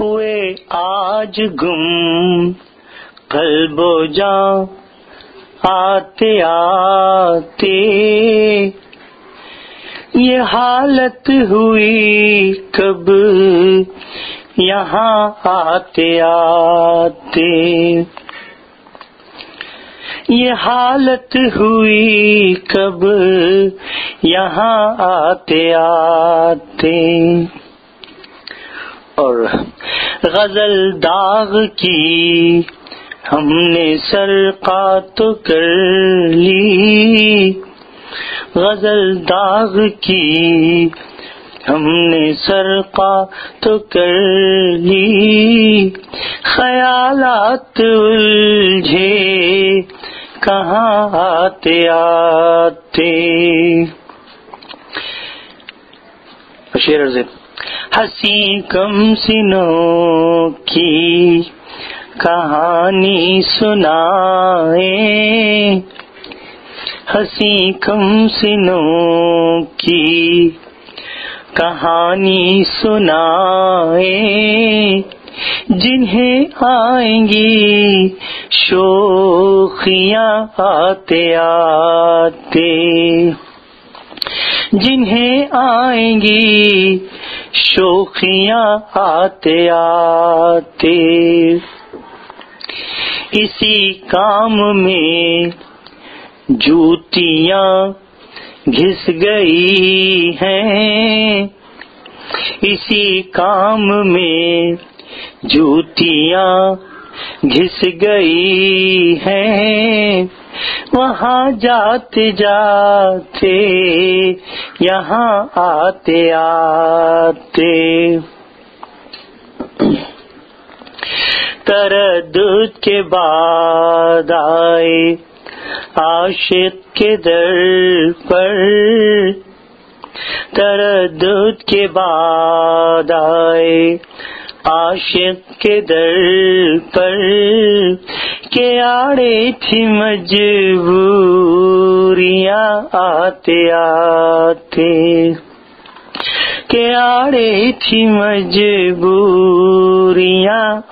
ہوئے آج گم قلب و جاں آتے آتے، یہ حالت ہوئی کب یہاں آتے آتے، یہ حالت ہوئی کب یہاں آتے آتے۔ اور غزل داغ کی ہم نے سرقہ تو کر لی، غزل داغ کی ہم نے سرقہ تو کر لی، خیالات الجھے کہاں آتے آتے۔ شعر عرض: ہنسی کم سنوں کی کہانی سنائے، ہنسی کم سنوں کی کہانی سنائے، جنہیں آئیں گی شوخیاں آتے آتے، جنہیں آئیں گی شوخیاں آتے آتے۔ اسی کام میں جوتیاں گھس گئی ہیں، اسی کام میں جوتیاں گھس گئی ہیں، وہاں جاتے جاتے یہاں آتے آتے۔ تردد کے بعد آئے عاشق کے در پر، تردد کے بعد آئے عاشق کے در پر، کہ آڑے تھی مجبوریاں آتے آتے، کہ آڑے تھی مجبوریاں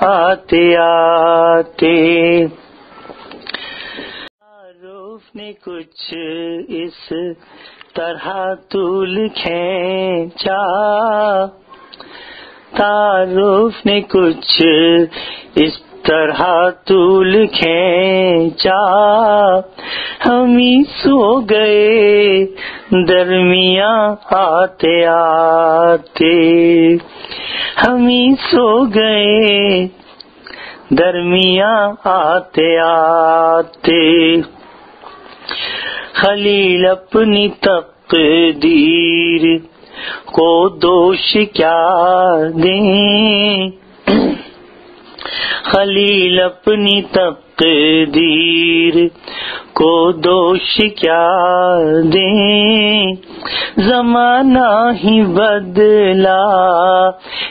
آتے آتے۔ معروف نے کچھ اس طرح طول کھینچا، تعارف نے کچھ اس طرح طول کھینچا، ہم ہی سو گئے درمیاں آتے آتے، ہم ہی سو گئے درمیاں آتے آتے۔ خلیل اپنی تقدیر کو دوش کیا دیں، خلیل اپنی تقدیر کو دوش کیا دیں، زمانہ ہی بدلا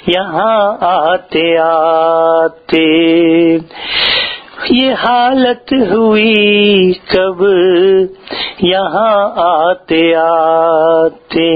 یہاں آتے آتے، یہ حالت ہوئی کب یہاں آتے آتے۔